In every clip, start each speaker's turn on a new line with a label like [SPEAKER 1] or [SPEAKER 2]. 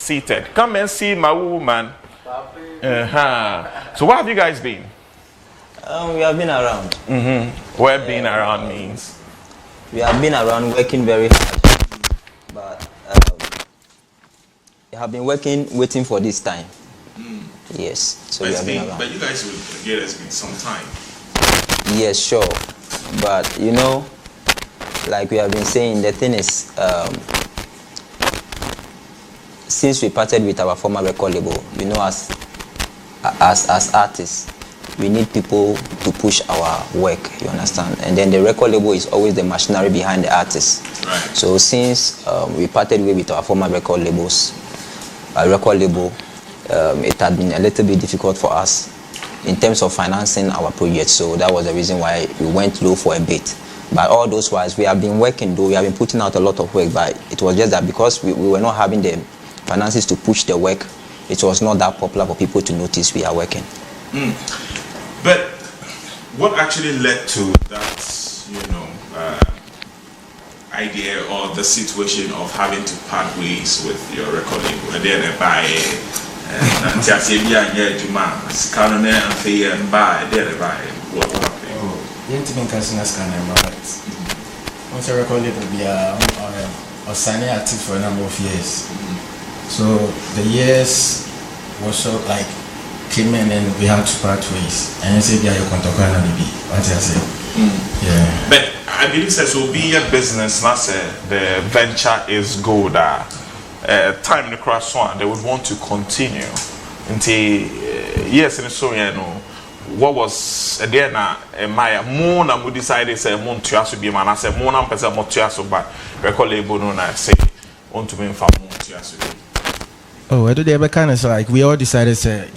[SPEAKER 1] seated. Come and see my woman. So where have you guys been?
[SPEAKER 2] We have been around.
[SPEAKER 1] Where being around means?
[SPEAKER 2] We have been around working very hard, but we have been waiting for this time. Yes, so we have been around.
[SPEAKER 3] But you guys will get us in some time.
[SPEAKER 2] Yes, sure. But you know, like we have been saying, the thing is, since we parted with our former record label, you know, as artists, we need people to push our work, you understand? And then the record label is always the machinery behind the artist.
[SPEAKER 3] Right.
[SPEAKER 2] So since we parted with our former record label, it had been a little bit difficult for us in terms of financing our project. So that was the reason why we went low for a bit. But all those whiles, we have been working, though we have been putting out a lot of work, but it was just that because we were not having the finances to push the work, it was not that popular for people to notice we are working.
[SPEAKER 3] But what actually led to that, idea or the situation of having to part ways with your record label? And then buy what happened?
[SPEAKER 4] Once a record label be a signing artist for a number of years. So the years was so like came in and we had to part ways. And you say, "Yeah, you can talk about it." What I say? Yeah.
[SPEAKER 1] But I believe that will be a business. Not say the venture is good. Time in the cross one, they would want to continue until yes, and so what was then my more na we decided say more to us be man. I say more na person more to us but record label no na say want to be for more to us.
[SPEAKER 4] Oh, I do the other kind of like we all decided say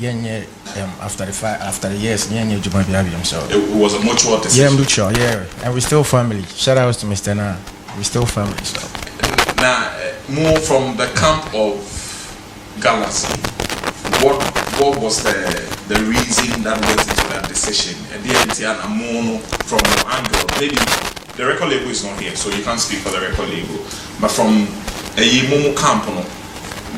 [SPEAKER 4] after the years so
[SPEAKER 3] it was a mutual decision.
[SPEAKER 4] Yeah, mutual, yeah, and we still family. Shout out to Mr. Na, we still family. So
[SPEAKER 3] now more from the camp of Gallaxy, what was the reason that went into that decision? And the mono from your angle, maybe the record label is not here, so you can't speak for the record label, but from a Momo camp,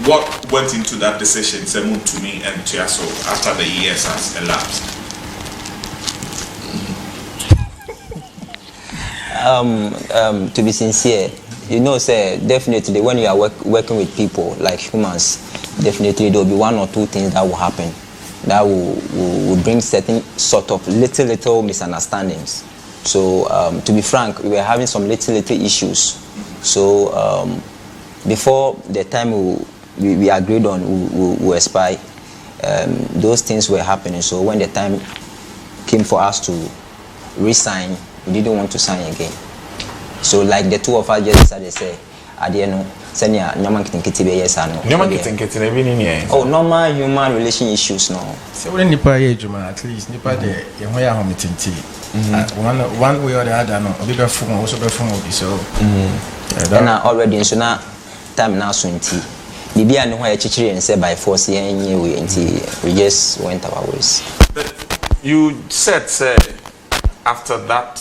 [SPEAKER 3] what went into that decision, Semu to me and Tiaso, after the years has elapsed?
[SPEAKER 2] To be sincere, you know, say definitely when you are working with people like humans, definitely there will be one or two things that will happen that will bring certain sort of little misunderstandings. So to be frank, we were having some little issues. So before the time we agreed on we expire, those things were happening. So when the time came for us to resign, we didn't want to sign again. So like the two of us just decided to say, Adieno, Senya, Nyaman Kitty yes and no. Oh, normal human relation issues no.
[SPEAKER 4] So when Nipa Juma at least Nipa de Yahoya Homitinti. One way or the other, no, a bigger phone also be phone of so.
[SPEAKER 2] And already so now time now soon tea. Maybe I know why chichiri and said by force anyway until we just went our ways.
[SPEAKER 1] But you said after that,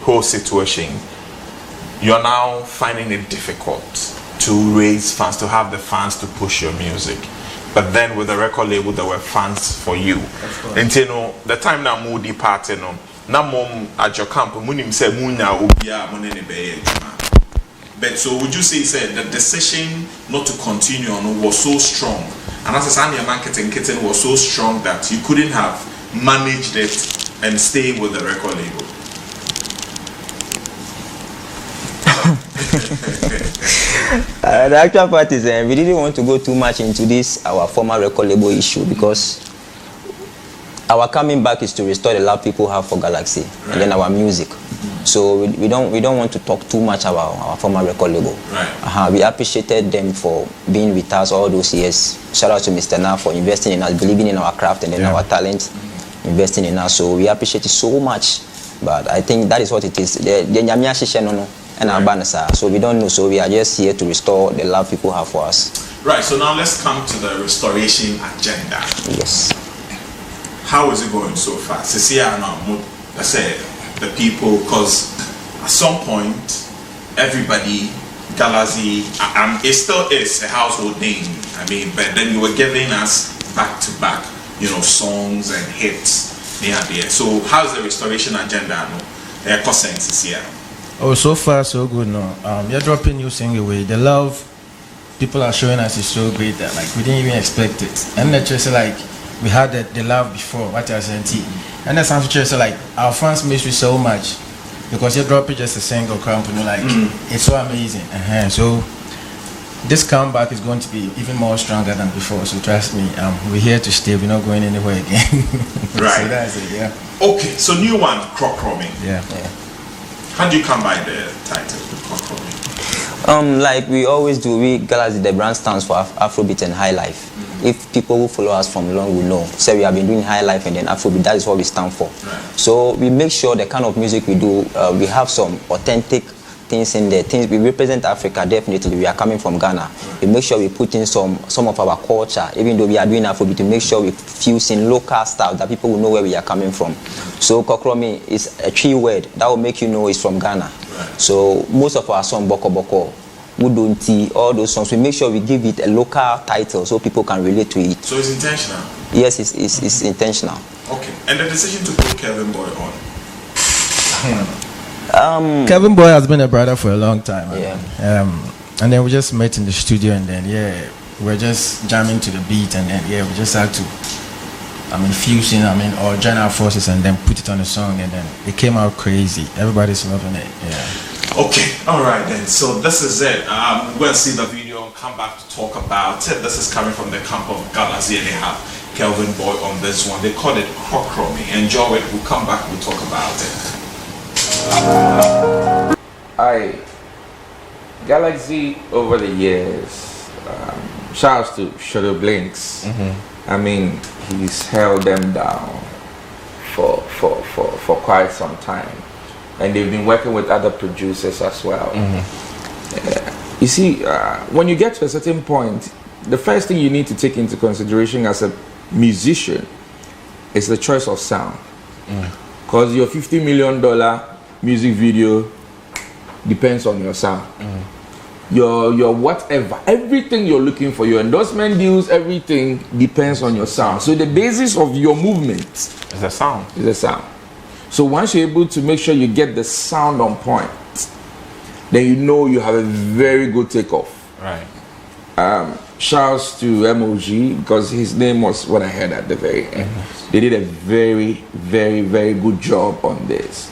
[SPEAKER 1] whole situation, you're now finding it difficult to raise funds, to have the funds to push your music. But then with the record label, there were funds for you. And the time now moody party, now mom at your camp, munim say munya ubia money be. But so would you say the decision not to continue on was so strong, and as a Sunday marketing kitten was so strong that you couldn't have managed it and stay with the record label?
[SPEAKER 2] The actual part is we didn't want to go too much into this our former record label issue because our coming back is to restore the love people have for Gallaxy, right, and then our music. So we don't want to talk too much about our former record label.
[SPEAKER 3] Right.
[SPEAKER 2] We appreciated them for being with us all those years. Shout out to Mr. Na for investing in us, believing in our craft and then our talent, investing in us. So we appreciate it so much. But I think that is what it is. So we don't know. So we are just here to restore the love people have for us.
[SPEAKER 3] Right. So now let's come to the restoration agenda.
[SPEAKER 2] Yes.
[SPEAKER 3] How is it going so far? Let's say the people, because at some point everybody Gallaxy, it still is a household name. I mean, but then you were giving us back to back, you know, songs and hits. Yeah. So how's the restoration agenda? No, sense here.
[SPEAKER 4] Oh, so far so good. No, you're dropping new single away. The love people are showing us is so great that like we didn't even expect it. And that's just like we had the love before what I said. And that's just like our fans miss you so much because you're dropping just a single company like it's so amazing. So this comeback is going to be even more stronger than before. So trust me, we're here to stay. We're not going anywhere again.
[SPEAKER 3] Right.
[SPEAKER 4] So that's it. Yeah.
[SPEAKER 3] Okay. So new one, Crockroming.
[SPEAKER 4] Yeah.
[SPEAKER 3] How do you come by the title, Crockroming?
[SPEAKER 2] Like we always do, we Gallaxy, the brand stands for Afrobeat and High Life. If people who follow us from long will know, so we have been doing High Life and then Afrobeat, that is what we stand for.
[SPEAKER 3] Right.
[SPEAKER 2] So we make sure the kind of music we do, we have some authentic things in there. Things we represent Africa, definitely. We are coming from Ghana. We make sure we put in some of our culture, even though we are doing Afrobeat, to make sure we fuse in local style that people will know where we are coming from. So Crockroming is a tree word that will make you know it's from Ghana.
[SPEAKER 3] Right.
[SPEAKER 2] So most of our songs, Boko Boko, Udunti, all those songs, we make sure we give it a local title so people can relate to it.
[SPEAKER 3] So it's intentional?
[SPEAKER 2] Yes, it's intentional.
[SPEAKER 3] Okay. And the decision to put Kevin Boy on?
[SPEAKER 4] Kevin Boy has been a brother for a long time.
[SPEAKER 2] Yeah.
[SPEAKER 4] And then we just met in the studio and then we're just jamming to the beat and then we just had to fusing, or join our forces and then put it on a song and then it came out crazy. Everybody's loving it. Yeah.
[SPEAKER 3] Okay, all right then. So this is it. We'll see the video and come back to talk about it. This is coming from the camp of Gallaxy and they have Kelvin Boy on this one. They call it Crockroming. Enjoy it. We'll come back. We'll talk about it.
[SPEAKER 5] Gallaxy over the years, shouts to Shadow Blinks. He's held them down for quite some time. And they've been working with other producers as well. You see, when you get to a certain point, the first thing you need to take into consideration as a musician is the choice of sound. Because your $50 million music video depends on your sound. Your whatever, everything you're looking for, your endorsement deals, everything depends on your sound. So the basis of your movement
[SPEAKER 1] It's the sound.
[SPEAKER 5] is the sound. So once you're able to make sure you get the sound on point, then you know you have a very good takeoff.
[SPEAKER 1] Right.
[SPEAKER 5] Shouts to MOG because his name was what I heard at the very end. They did a very, very, very good job on this.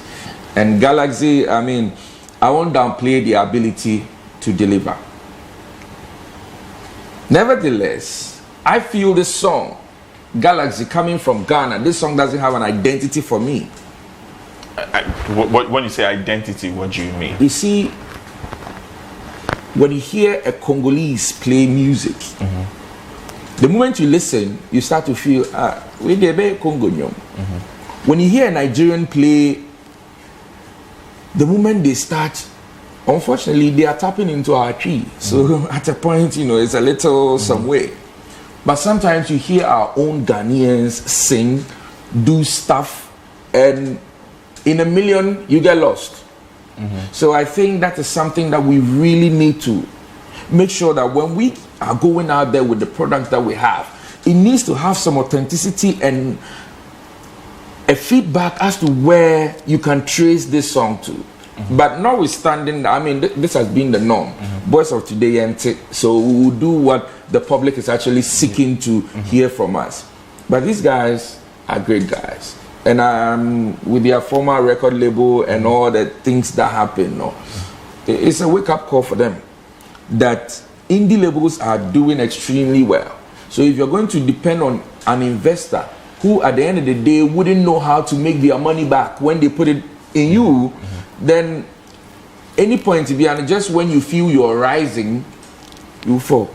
[SPEAKER 5] And Gallaxy, I won't downplay the ability to deliver. Nevertheless, I feel this song, Gallaxy, coming from Ghana, this song doesn't have an identity for me.
[SPEAKER 1] When you say identity, what do you mean?
[SPEAKER 5] You see, when you hear a Congolese play music, the moment you listen, you start to feel, we debe Congonyom. When you hear a Nigerian play, the moment they start, unfortunately, they are tapping into our tree. So at a point, it's a little some way. But sometimes you hear our own Ghanaians sing, do stuff, and in a million, you get lost. So I think that is something that we really need to make sure that when we are going out there with the product that we have, it needs to have some authenticity and a feedback as to where you can trace this song to. But notwithstanding, this has been the norm. Boys of today, so we will do what the public is actually seeking to hear from us. But these guys are great guys. And with their former record label and all the things that happen, it's a wake-up call for them that indie labels are doing extremely well. So if you're going to depend on an investor who at the end of the day wouldn't know how to make their money back when they put it in you, then any point to be, and just when you feel you're rising, you fall.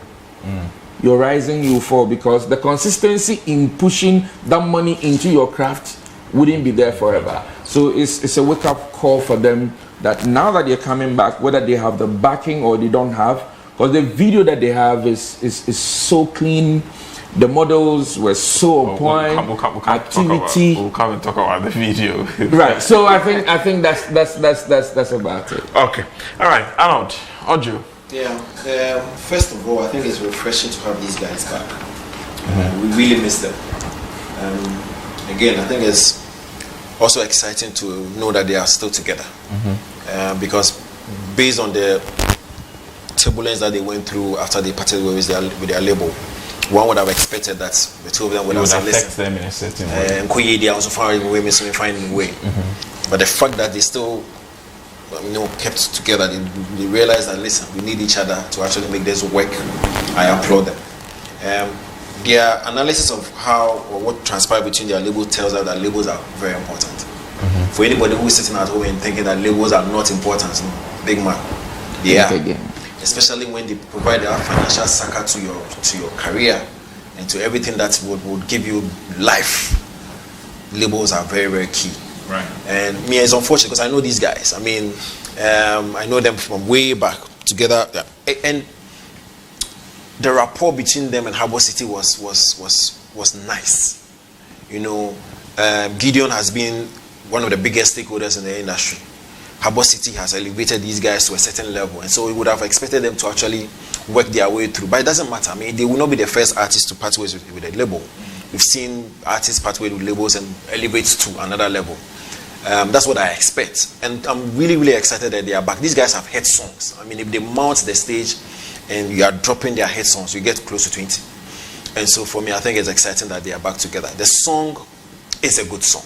[SPEAKER 5] You're rising, you fall, because the consistency in pushing that money into your craft wouldn't be there forever. So it's a wake-up call for them that now that they're coming back, whether they have the backing or they don't have, because the video that they have is so clean. The models were so on point.
[SPEAKER 1] We'll come and talk about the video.
[SPEAKER 5] Right. So I think that's about it.
[SPEAKER 1] Okay. All right. Arnold, Ojo,
[SPEAKER 6] Yeah. First of all, I think it's refreshing to have these guys back. We really miss them. Again, I think it's also exciting to know that they are still together. Because based on the turbulence that they went through after they parted with their label, one would have expected that the two of them would have said,
[SPEAKER 1] affect them in a certain way.
[SPEAKER 6] And they also found a way, finding a way. But the fact that they still kept together, they realized that, listen, we need each other to actually make this work. I applaud them. Their analysis of how or what transpired between their labels tells us that labels are very important. For anybody who is sitting at home and thinking that labels are not important, big man, they are. Especially when they provide a financial succor to your career and to everything that would give you life. Labels are very, very key.
[SPEAKER 3] Right.
[SPEAKER 6] And me, it's unfortunate because I know these guys. I mean, I know them from way back together, and the rapport between them and Habour City was nice. Gideon has been one of the biggest stakeholders in the industry. Habour City has elevated these guys to a certain level, and so we would have expected them to actually work their way through. But it doesn't matter. I mean, they will not be the first artists to part ways with a label. We've seen artists part ways with labels and elevate to another level. That's what I expect, and I'm really, really excited that they are back. These guys have hit songs. I mean, if they mount the stage and you are dropping their hit songs, you get close to 20. And so for me, I think it's exciting that they are back together. The song is a good song.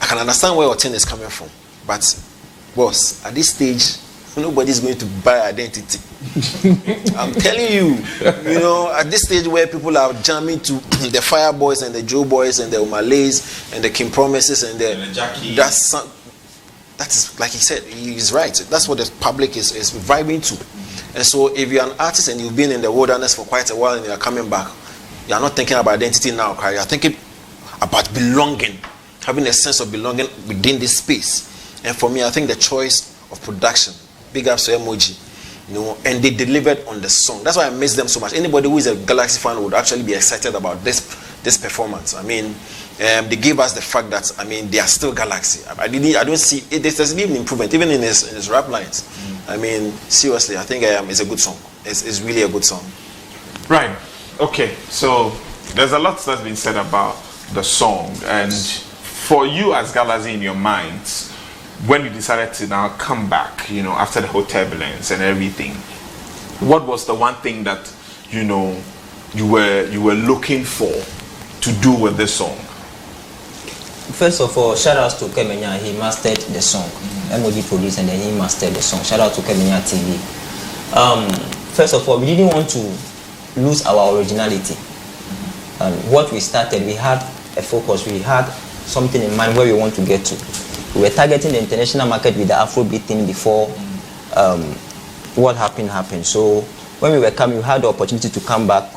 [SPEAKER 6] I can understand where Otin is coming from, but boss, at this stage, nobody's going to buy identity. I'm telling you, at this stage where people are jamming to the Fireboys and the Joe Boys and the O'Malays and the King Promises and the
[SPEAKER 3] Jackie.
[SPEAKER 6] that is, like he said, he's right. That's what the public is vibing to. And so if you're an artist and you've been in the wilderness for quite a while and you're coming back, you're not thinking about identity now, you're thinking about belonging, having a sense of belonging within this space. And for me, I think the choice of production, big ups to Emoji, and they delivered on the song. That's why I miss them so much. Anybody who is a Gallaxy fan would actually be excited about this performance. I mean, they gave us the fact that, I mean, they are still Gallaxy. I don't see it. There's even improvement, even in his rap lines. I mean, seriously, I think it's a good song. It's really a good song.
[SPEAKER 1] Right. Okay. So there's a lot that's been said about the song, and for you as Gallaxy in your minds, when you decided to now come back, after the whole turbulence and everything, what was the one thing that you were looking for to do with this song?
[SPEAKER 2] First of all, shout out to Kemenya. He mastered the song. MOD produced and then he mastered the song. Shout out to Kemenya TV. First of all, we didn't want to lose our originality. What we started, we had a focus. We had something in mind where we want to get to. We were targeting the international market with the Afrobeat thing before what happened. So when we were coming, we had the opportunity to come back.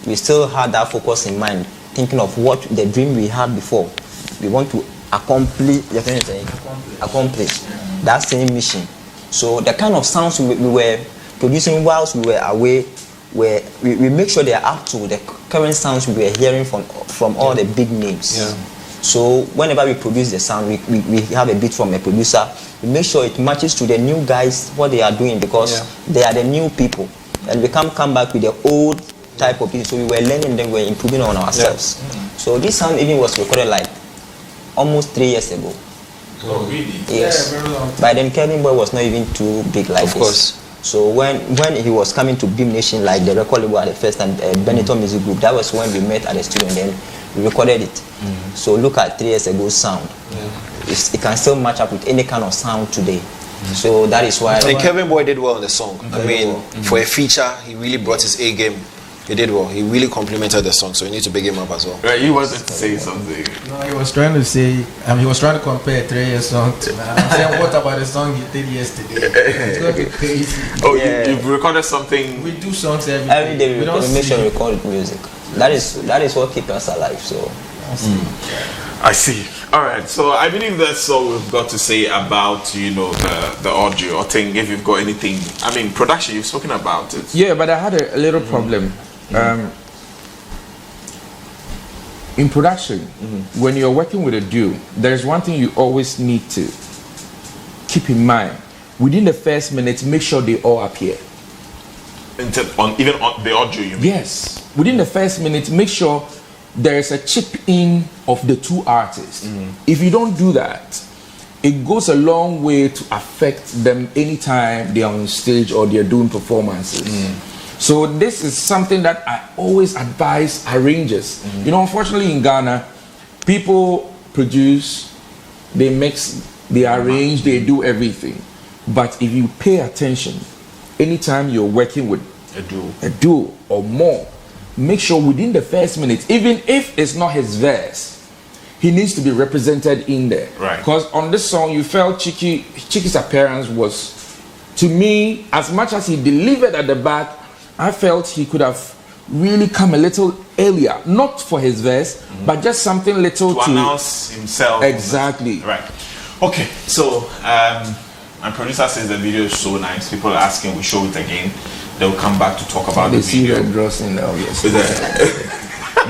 [SPEAKER 2] We still had that focus in mind, thinking of what the dream we had before. We want to accomplish that same mission. So the kind of sounds we were producing whilst we were away, we make sure they are up to the current sounds we were hearing from all the big names. Yeah. So whenever we produce the sound, we have a beat from a producer. We make sure it matches to the new guys, what they are doing, because they are the new people. And we can't come back with the old type of people. So we were learning them, we were improving on ourselves. So this sound even was recorded like almost 3 years ago.
[SPEAKER 3] Oh, really?
[SPEAKER 2] Yes.
[SPEAKER 6] Yeah, very long.
[SPEAKER 2] By then, Kevin Boy was not even too big like this. Of course. So when he was coming to Beam Nation, like the record label at the first time, Benetton Music Group, that was when we met at the studio and then we recorded it. So look at 3 years ago sound. It can still match up with any kind of sound today. So that is why.
[SPEAKER 6] And Kevin Boy did well on the song. I mean, for a feature, he really brought his A game. He did well. He really complimented the song, so you need to big him up as well.
[SPEAKER 1] Right, he wanted to say something.
[SPEAKER 4] No, he was trying to say, he was trying to compare a 3-year song to I'm saying, what about the song you did yesterday? It's going to be crazy.
[SPEAKER 1] Oh, yeah. You've recorded something?
[SPEAKER 4] We do songs every
[SPEAKER 2] day. We make sure we record music. That is what keeps us alive. So.
[SPEAKER 1] I see. All right. So I believe that's all we've got to say about the audio. I think if you've got anything, I mean, production. You've spoken about it.
[SPEAKER 5] Yeah, but I had a little problem. In production, when you're working with a duo, there's one thing you always need to keep in mind. within the first minute, make sure they all appear.
[SPEAKER 1] Even on the audio, you mean?
[SPEAKER 5] Yes. Within the first minute, make sure there is a chip in of the two artists. If you don't do that, it goes a long way to affect them anytime they are on stage or they're doing performances. So this is something that I always advise arrangers. You know, unfortunately in Ghana, people produce, they mix, they arrange, they do everything. But if you pay attention, anytime you're working with a duo or more, make sure within the first minute, even if it's not his verse, he needs to be represented in there.
[SPEAKER 1] Right.
[SPEAKER 5] Because on this song, you felt Chiki's appearance was, to me, as much as he delivered at the back, I felt he could have really come a little earlier, not for his verse, but just something little to
[SPEAKER 1] announce himself.
[SPEAKER 5] Exactly.
[SPEAKER 1] Right. Okay. So, my producer says the video is so nice. People are asking we show it again. They'll come back to talk about the video.
[SPEAKER 5] They see Red Dross in there, obviously.